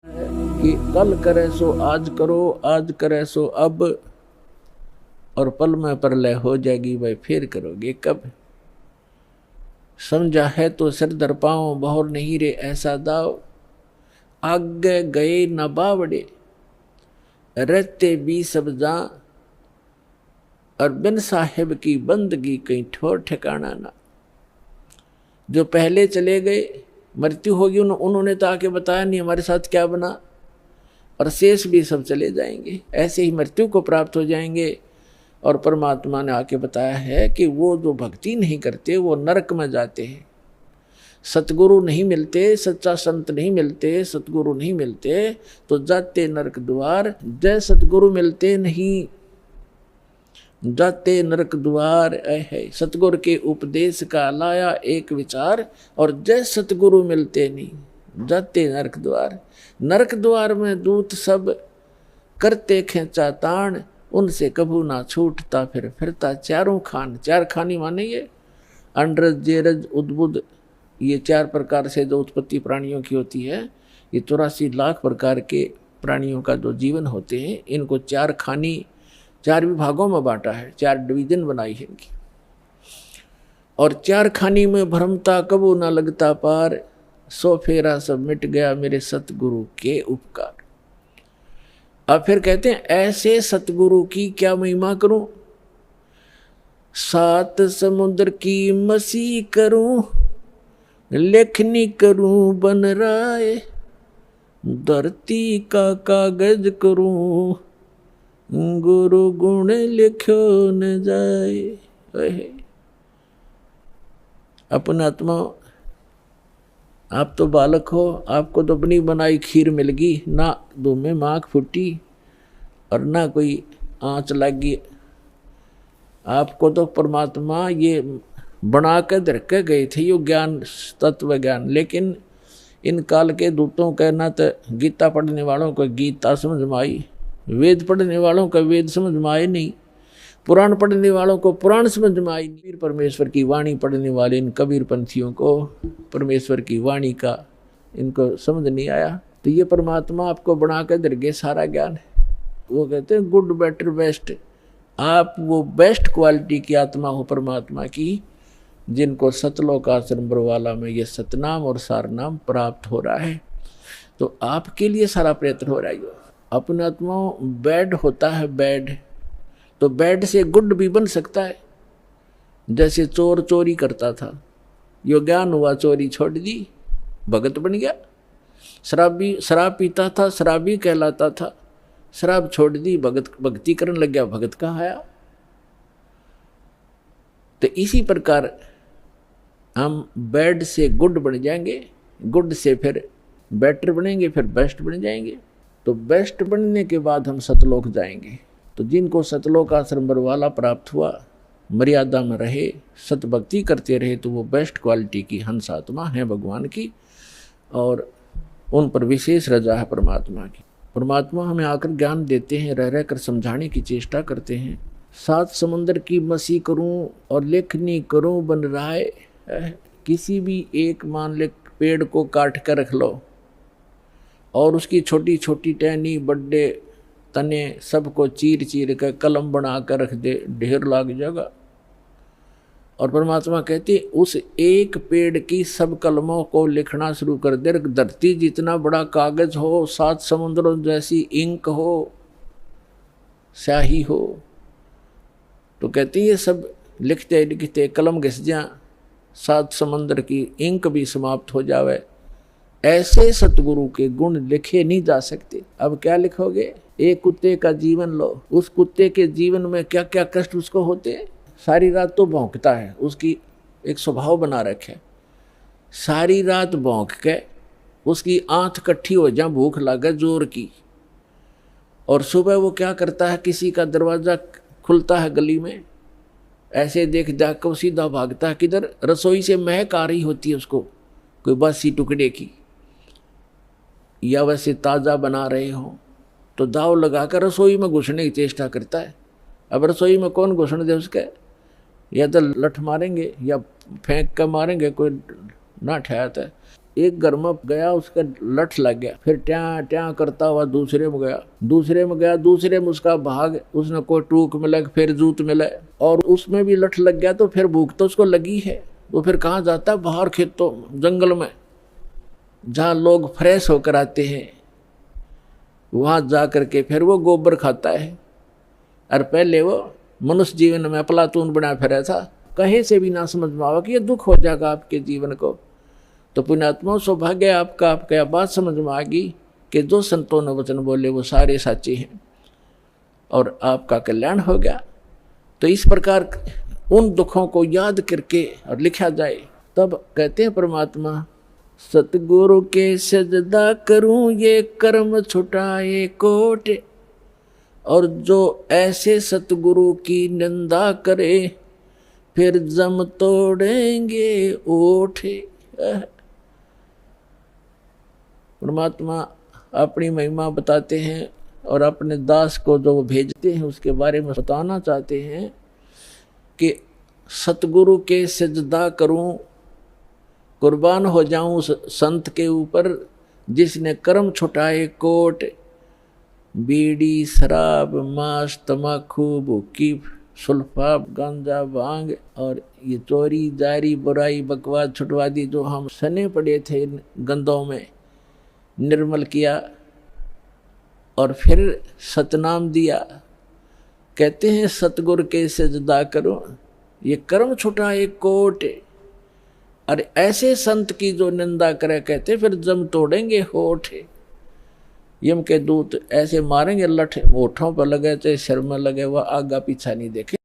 कि कल करे सो आज करो, आज करे सो अब, और पल में प्रलय हो जाएगी, भाई फिर करोगे कब। समझा है तो सिर दर पाओ, बहुर नहीं रे ऐसा दाव, आगे गए न बावड़े, रहते भी सब जा, और बिन साहिब की बंदगी कहीं ठोर ठिकाना ना। जो पहले चले गए, मृत्यु होगी, उन्होंने तो आके बताया नहीं हमारे साथ क्या बना, और शेष भी सब चले जाएंगे, ऐसे ही मृत्यु को प्राप्त हो जाएंगे। और परमात्मा ने आके बताया है कि वो जो भक्ति नहीं करते वो नरक में जाते हैं, सतगुरु नहीं मिलते, सच्चा संत नहीं मिलते, सतगुरु नहीं मिलते तो जाते नरक द्वार, जय सतगुरु मिलते नहीं जाते नरक द्वार। है सतगुरु के उपदेश का लाया एक विचार, और जय सतगुरु मिलते नहीं जाते नरक द्वार। नरक द्वार में दूत सब करते खेचा ताण, उनसे कभू ना छूटता फिर फिरता चारों खान। चार खानी माने ये अंडरज जेरज उद्बुद, ये चार प्रकार से जो उत्पत्ति प्राणियों की होती है, ये 84 लाख प्रकार के प्राणियों का जो जीवन होते हैं, इनको चार खानी, चार विभागों में बांटा है, चार डिवीजन बनाई है इनकी। और चार खानी में भ्रमता कबू ना लगता पार, सो फेरा सब मिट गया मेरे सतगुरु के उपकार। अब फिर कहते हैं ऐसे सतगुरु की क्या महिमा करूं, सात समुद्र की मसी करूं, लेखनी करूं बन राय, धरती का कागज करूं, गुरु गुण लिखो न जाए। अपना आत्मा, आप तो बालक हो, आपको तो अपनी बनाई खीर मिल गई, ना दो में माख फूटी और ना कोई आँच लगी। आपको तो परमात्मा ये बना के धर के गए थे, यो ज्ञान, तत्व ज्ञान। लेकिन इन काल के दूतों का ना तो गीता पढ़ने वालों को गीता समझ में आई, वेद पढ़ने वालों का वेद समझ में आए नहीं, पुराण पढ़ने वालों को पुराण समझ में आई नहीं। परमेश्वर की वाणी पढ़ने वाले इन कबीर पंथियों को परमेश्वर की वाणी का इनको समझ नहीं आया। तो ये परमात्मा आपको बना कर दर गए सारा ज्ञान है। वो कहते हैं गुड बेटर बेस्ट, आप वो बेस्ट क्वालिटी की आत्मा हो परमात्मा की, जिनको सतलोक आश्रम बरवाला में ये सतनाम और सारनाम प्राप्त हो रहा है। तो आपके लिए सारा प्रयत्न हो रहा है। अपना आत्मा बैड होता है, बैड तो बैड से गुड भी बन सकता है। जैसे चोर चोरी करता था, यो ज्ञान हुआ, चोरी छोड़ दी, भगत बन गया। शराबी शराब पीता था, शराबी कहलाता था, शराब छोड़ दी, भगत भक्ति करने लग गया, भगत कहाँ आया। तो इसी प्रकार हम बैड से गुड बन जाएंगे, गुड से फिर बेटर बनेंगे, फिर बेस्ट बन जाएंगे। तो बेस्ट बनने के बाद हम सतलोक जाएंगे। तो जिनको सतलोक आश्रम बरवाला प्राप्त हुआ, मर्यादा में रहे, सतभक्ति करते रहे, तो वो बेस्ट क्वालिटी की हंस आत्मा है भगवान की, और उन पर विशेष रजा है परमात्मा की। परमात्मा हमें आकर ज्ञान देते हैं, रह रह कर समझाने की चेष्टा करते हैं। सात समुद्र की मसी करूं और लेखनी करूं बन राय। किसी भी एक मान ले पेड़ को काट कर रख लो और उसकी छोटी छोटी टहनी, बड़े तने सबको चीर चीर कर कलम बना कर रख दे, ढेर लग जाएगा। और परमात्मा कहते उस एक पेड़ की सब कलमों को लिखना शुरू कर दे, धरती जितना बड़ा कागज हो, सात समुद्रों जैसी इंक हो, स्याही हो, तो कहती ये सब लिखते लिखते कलम घिस जा, सात समुद्र की इंक भी समाप्त हो जावे। ऐसे सतगुरु के गुण लिखे नहीं जा सकते। अब क्या लिखोगे? एक कुत्ते का जीवन लो, उस कुत्ते के जीवन में क्या क्या कष्ट उसको होते हैं। सारी रात तो भौंकता है, उसकी एक स्वभाव बना रखे, सारी रात भौंक के उसकी आंख कट्ठी हो जा, भूख लगे जोर की, और सुबह वो क्या करता है, किसी का दरवाजा खुलता है गली में, ऐसे देख जाकर सीधा भागता है किधर, रसोई से महक आ रही होती है उसको, कोई बासी टुकड़े की, या वैसे ताज़ा बना रहे हो, तो दाव लगाकर रसोई में घुसने की चेष्टा करता है। अब रसोई में कौन घुसने दे उसके, या तो लठ मारेंगे या फेंक कर मारेंगे, कोई ना ठहरता है। एक घर में गया, उसका लठ लग गया, फिर ट्या ट्या करता हुआ दूसरे में गया, दूसरे में गया, दूसरे में उसका भाग, उसने कोई टूक मिला, फिर जूत मिला, और उसमें भी लठ लग गया। तो फिर भूख तो उसको लगी है, वो फिर कहाँ जाता है? बाहर खेतों जंगल में, जहाँ लोग फ्रेश होकर आते हैं, वहाँ जा करके फिर वो गोबर खाता है। और पहले वो मनुष्य जीवन में अफलातून बना फिरा था, कहीं से भी ना समझ में आवा कि ये दुख हो जाएगा आपके जीवन को। तो पुण्यात्मा सौभाग्य आपका, आपका बात समझ में आ गई कि जो संतों ने वचन बोले वो सारे साचे हैं और आपका कल्याण हो गया। तो इस प्रकार उन दुखों को याद करके और लिखा जाए। तब कहते हैं परमात्मा, सतगुरु के सजदा करूं ये कर्म छुटाए कोट, और जो ऐसे सतगुरु की निंदा करे फिर जम तोड़ेंगे ओठ। परमात्मा अपनी महिमा बताते हैं और अपने दास को जो भेजते हैं उसके बारे में बताना चाहते हैं कि सतगुरु के सजदा करूं, कुर्बान हो जाऊं उस संत के ऊपर जिसने कर्म छुटाए कोट। बीड़ी, शराब, मांस, तमाकू, भूकी, सुल्फा, गांजा, भांग और ये चोरी, जारी, बुराई, बकवास छुटवा दी, जो हम सने पड़े थे गंदों में, निर्मल किया और फिर सतनाम दिया। कहते हैं सतगुरु के सजदा करो ये कर्म छुटाए कोट, और ऐसे संत की जो निंदा करे कहते फिर जम तोड़ेंगे होठ। यम के दूत ऐसे मारेंगे लठ, होठों पर लगे चाहे सिर में लगे, वह आगा पीछा नहीं देखे।